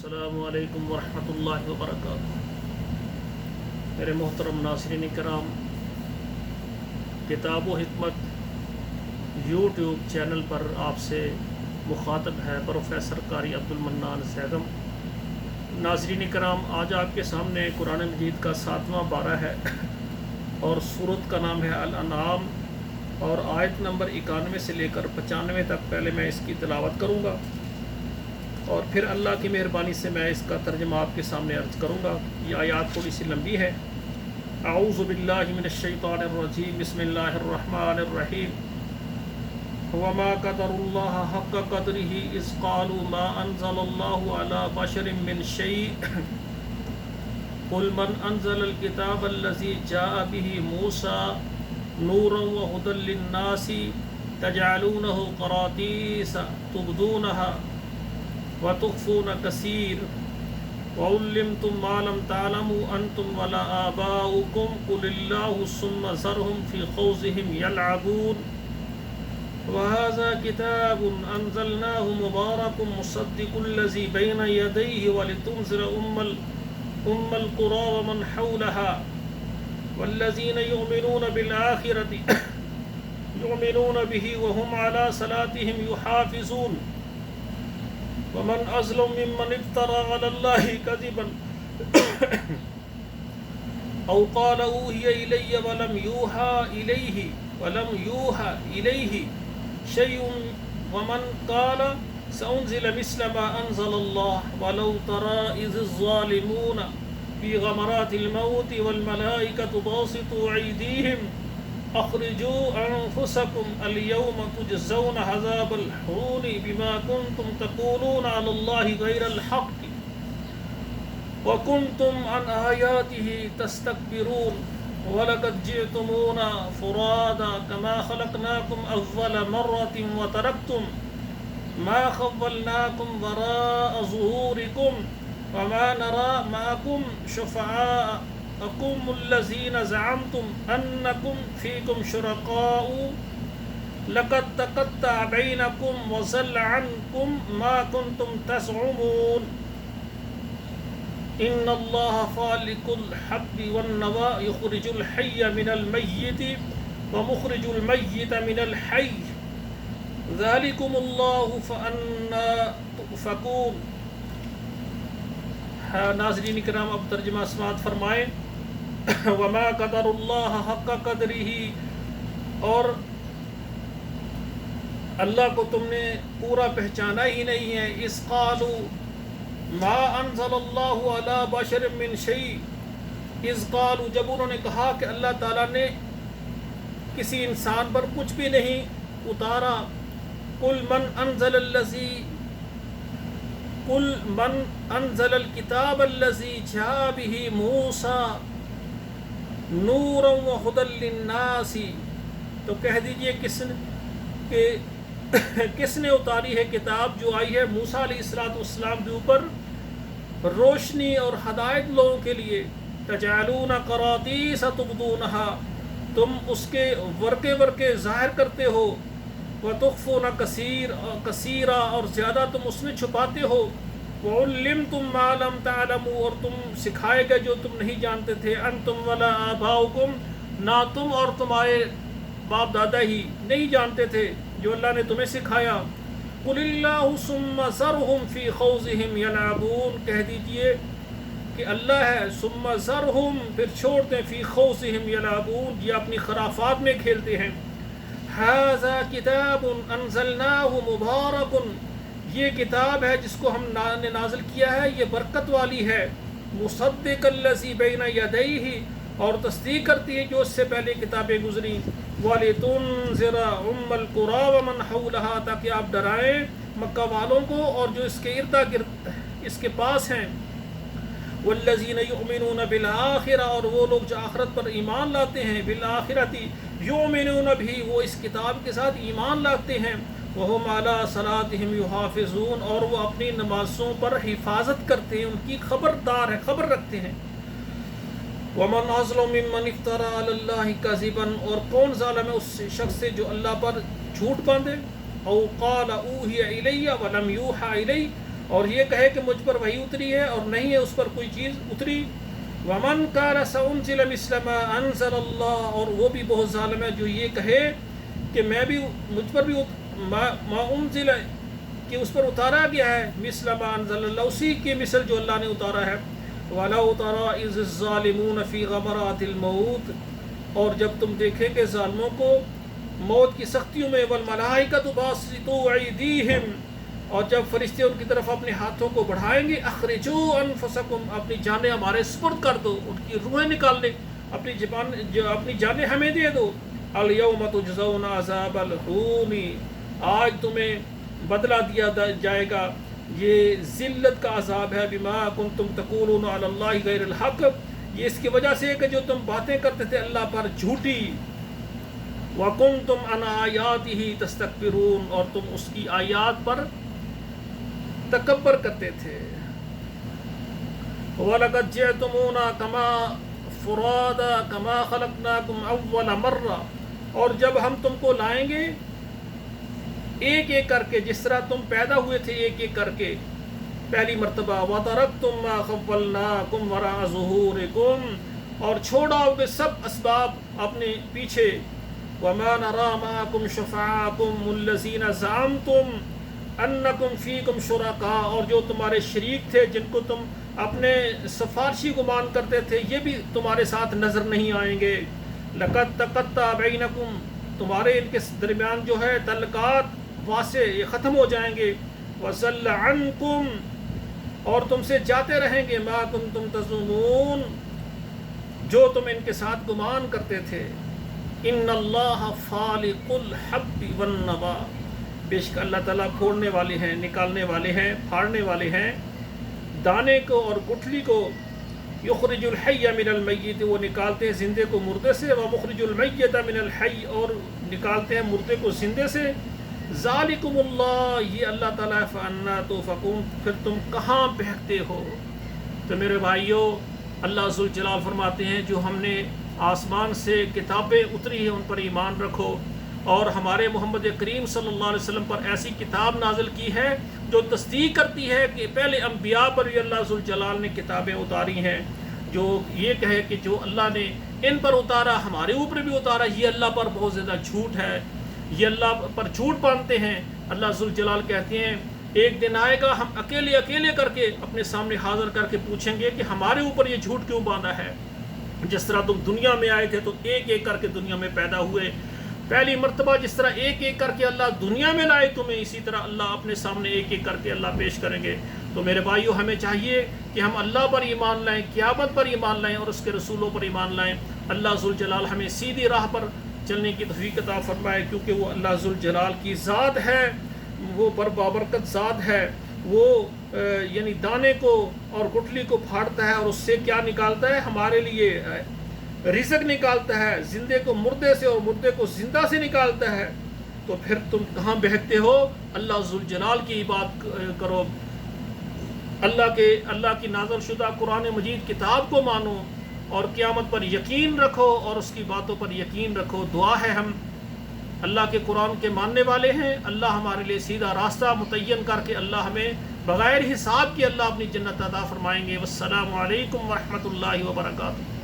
السلام علیکم ورحمۃ اللہ وبرکاتہ۔ میرے محترم ناظرین کرام، کتاب و حکمت یوٹیوب چینل پر آپ سے مخاطب ہے پروفیسر قاری عبدالمنان زیگم۔ ناظرین کرام، آج آپ کے سامنے قرآن مجید کا 7واں پارہ ہے اور سورت کا نام ہے الانعام، اور آیت نمبر 91 سے لے کر 95 تک پہلے میں اس کی تلاوت کروں گا اور پھر اللہ کی مہربانی سے میں اس کا ترجمہ آپ کے سامنے عرض کروں گا۔ یہ آیات تھوڑی سی لمبی ہے۔ اعوذ باللہ من الشیطان الرجیم، بسم اللہ الرحمن الرحیم۔ وما قدر اللہ حق قدرہ اذ قالوا ما انزل اللہ علی بشر من شیء قل من انزل الکتاب الذی جاء به موسیٰ نورا وہدی للناس تجعلونہ قراطیس تبدونها وتخفون كثير وعلمتم ما لم تعلموا أنتم ولا آباؤكم قل الله ثم ذرهم في خوضهم يلعبون وهذا كتاب أنزلناه مبارك مصدق الذي بين يديه ولتنذر أم القرى ومن حولها والذين يؤمنون بالآخرة يؤمنون به وهم على صلاتهم يحافظون ومن أظلم ممن افترى على الله كذبا أو قال أوحي إلي ولم يوحى إليه شيء ومن قال سأنزل مثل ما أنزل الله ولو ترى إذ الظالمون في غمرات الموت والملائكة باسطوا أيديهم اخرجوا انفسکم اليوم تجزون عذاب الحون بما کنتم تقولون علی اللہ غیر الحق وکنتم عن آیاته تستکبرون ولقد جئتمونا فرادا كما خلقناكم اول مرة وترکتم ما خولناكم وراء ظهوركم وما نرى معكم شفعاءكم الذين زعمتم أنكم فيكم شركاء لقد تقطع بينكم وضل عنكم ما كنتم تزعمون إن الله فالق الحب والنوى يخرج الحي من الميت ومخرج الميت من الحي ذلكم الله فأنا تؤفكون۔ ناظرین کرام، اب ترجمہ سماعت فرمائیں۔ وما قدر اللہ حق قدرہ، اور اللہ کو تم نے پورا پہچانا ہی نہیں ہے۔ اذ قالوا ما انزل اللہ علی بشر من شیء، اذ قالوا، جب انہوں نے کہا کہ اللہ تعالیٰ نے کسی انسان پر کچھ بھی نہیں اتارا۔ قل من انزل الذی، قل من انزل الکتاب الذی جاء به موسیٰ نورا وہدی للناس، تو کہہ دیجئے کس نے اتاری ہے کتاب جو آئی ہے موسیٰ علیہ السلام کے اوپر، روشنی اور ہدایت لوگوں کے لیے۔ تجعلون قراطیس تبدونها، تم اس کے ورقے ظاہر کرتے ہو۔ وتخفون کثیرا، اور زیادہ تم اس میں چھپاتے ہو۔ وعلمتم ما لم تعلموا، اور تم سکھائے گئے جو تم نہیں جانتے تھے۔ انتم ولا آباؤکم، نہ تم اور تمہارے باپ دادا ہی نہیں جانتے تھے جو اللہ نے تمہیں سکھایا۔ قل اللہ ثم ذرهم فی خوضهم یلعبون، کہہ دیجئے کہ اللہ ہے، ثم ذرهم، پھر چھوڑتے ہیں، فی خوضهم یلعبون، یہ اپنی خرافات میں کھیلتے ہیں۔ ھذا کتاب انزلناہ مبارک، یہ کتاب ہے جس کو ہم نے نازل کیا ہے، یہ برکت والی ہے۔ مصدق الذی بین یدیہ، اور تصدیق کرتی ہے جو اس سے پہلے کتابیں گزری۔ وَلِتُنذِرَ أُمَّ الْقُرَىٰ وَمَنْ حَوْلَهَا، تاکہ آپ ڈرائیں مکہ والوں کو اور جو اس کے ارد گرد اس کے پاس ہیں۔ وَالَّذِينَ يُؤْمِنُونَ بِالْآخِرَةِ، اور وہ لوگ جو آخرت پر ایمان لاتے ہیں۔ بِالْآخِرَةِ يُؤْمِنُونَ بِهِ، وہ اس کتاب کے ساتھ ایمان لاتے ہیں۔ وَهُمْ عَلَىٰ صَلَاتِهِمْ يُحَافِظُونَ، اور وہ اپنی نمازوں پر حفاظت کرتے ہیں، ان کی خبردار ہے، خبر رکھتے ہیں۔ وَمَنْ أَظْلَمُ مِمَّنِ افْتَرَىٰ عَلَى اللَّهِ كَذِبًا، اور کون ظالم ہے اس شخص سے جو اللہ پر جھوٹ باندھے۔ أَوْ قَالَ أُوحِيَ إِلَيَّ وَلَمْ يُوحَىٰ إِلَيْهِ، اور یہ کہے کہ مجھ پر وحی اتری ہے اور نہیں ہے اس پر کوئی چیز اتری. وَمَنْ قَالَ سَأُنْزِلَ مِثْلَ مَا أَنزَلَ اللَّهُ، اور وہ بھی بہت ظالم ہے جو یہ کہے کہ میں بھی مجھ پر بھی ما انزل کہ اس پر اتارا گیا ہے مثل ما انزل اللہ، اسی کی مثل جو اللہ نے اتارا ہے. وَلَوْ تَرَىٰ إِذِ الظَّالِمُونَ فِي غَمَرَاتِ الْمَوْتِ، اور جب تم دیکھیں کہ ظالموں کو موت کی سختیوں میں، وَالْمَلَائِكَةُ بَاسِطُو أَيْدِيهِمْ، اور جب فرشتے ان کی طرف اپنے ہاتھوں کو بڑھائیں گے، اخرجوا انفسکم، اپنی جانیں ہمارے سپرد کر دو، ان کی روحیں نکال لے، اپنی جانیں ہمیں دے دو. الیوم تجزون عذاب الہون، آج تمہیں بدلہ دیا جائے گا یہ ذلت کا عذاب ہے. بما کنتم تقولون علی اللہ غیر الحق، یہ اس کی وجہ سے کہ جو تم باتیں کرتے تھے اللہ پر جھوٹی. وَكُنْتُمْ عَنْ آيَاتِهِ تَسْتَكْبِرُونَ، اور تم اس کی آیات پر تکبر کرتے تھے. وَلَقَدْ جِئْتُمُونَا كَمَا فُرَادَىٰ كَمَا خَلَقْنَاكُمْ أَوَّلَ مَرَّةٍ، اور جب ہم تم کو لائیں گے ایک ایک کر کے، جس طرح تم پیدا ہوئے تھے ایک ایک کر کے پہلی مرتبہ. وَتَرَكْتُمْ مَا خَوَّلْنَاكُمْ وَرَاءَ ظُهُورِكُمْ، اور چھوڑاؤ گے سب اسباب اپنے پیچھے. وَمَا نَرَىٰ مَعَكُمْ شُفَعَاءَكُمُ الَّذِينَ زَعَمْتُمْ أَنَّكُمْ فِيكُمْ شُرَكَاءُ، اور جو تمہارے شریک تھے جن کو تم اپنے سفارشی گمان کرتے تھے، یہ بھی تمہارے ساتھ نظر نہیں آئیں گے. لَقَدْ تَقَطَّعَ بَيْنَكُمْ، تمہارے ان کے درمیان جو ہے تعلقات واضح یہ ختم ہو جائیں گے. وَضَلَّ عَنْكُمْ، اور تم سے جاتے رہیں گے مَا كُنْتُمْ تَزْعُمُونَ، جو تم ان کے ساتھ گمان کرتے تھے. ان اللہ فالق الحب والنوى، بے شک اللہ تعالیٰ پھوڑنے والے ہیں، نکالنے والے ہیں، پھاڑنے والے ہیں دانے کو اور گٹھلی کو. یخرج الحی من المیت، وہ نکالتے ہیں زندے کو مردے سے. ومخرج المیت من الحی، اور نکالتے ہیں مردے کو زندے سے. ذالکم اللہ، یہ اللہ تعالیٰ. فانا توفقون، پھر تم کہاں بہکتے ہو. تو میرے بھائیوں، اللہ ذوالجلال فرماتے ہیں جو ہم نے آسمان سے کتابیں اتری ہیں ان پر ایمان رکھو، اور ہمارے محمد کریم صلی اللہ علیہ وسلم پر ایسی کتاب نازل کی ہے جو تصدیق کرتی ہے کہ پہلے انبیاء پر بھی اللہ ذوالجلال نے کتابیں اتاری ہیں. جو یہ کہے کہ جو اللہ نے ان پر اتارا ہمارے اوپر بھی اتارا، یہ اللہ پر بہت زیادہ جھوٹ ہے، یہ اللہ پر جھوٹ باندھتے ہیں. اللہ ذوالجلال کہتے ہیں ایک دن آئے گا ہم اکیلے کر کے اپنے سامنے حاضر کر کے پوچھیں گے کہ ہمارے اوپر یہ جھوٹ کیوں باندھا ہے. جس طرح تم دنیا میں آئے تھے تو ایک ایک کر کے دنیا میں پیدا ہوئے، پہلی مرتبہ جس طرح ایک ایک کر کے اللہ دنیا میں لائے تمہیں، اسی طرح اللہ اپنے سامنے ایک ایک کر کے اللہ پیش کریں گے. تو میرے بھائیوں، ہمیں چاہیے کہ ہم اللہ پر ایمان لائیں، قیامت پر ایمان لائیں اور اس کے رسولوں پر ایمان لائیں. اللہ ذوالجلال ہمیں سیدھی راہ پر چلنے کی توفیق عطا فرمائے، کیونکہ وہ اللہ ذوالجلال کی ذات ہے، وہ بابرکت ذات ہے. وہ یعنی دانے کو اور گٹھلی کو پھاڑتا ہے اور اس سے کیا نکالتا ہے، ہمارے لیے رزق نکالتا ہے، زندے کو مردے سے اور مردے کو زندہ سے نکالتا ہے. تو پھر تم کہاں بہکتے ہو؟ اللہ ذوالجلال کی بات کرو، اللہ کی نازل شدہ قرآن مجید کتاب کو مانو اور قیامت پر یقین رکھو اور اس کی باتوں پر یقین رکھو. دعا ہے ہم اللہ کے قرآن کے ماننے والے ہیں، اللہ ہمارے لیے سیدھا راستہ متعین کر کے اللہ ہمیں بغیر حساب کے اللہ اپنی جنت عطا فرمائیں گے. والسلام علیکم ورحمۃ اللہ وبرکاتہ.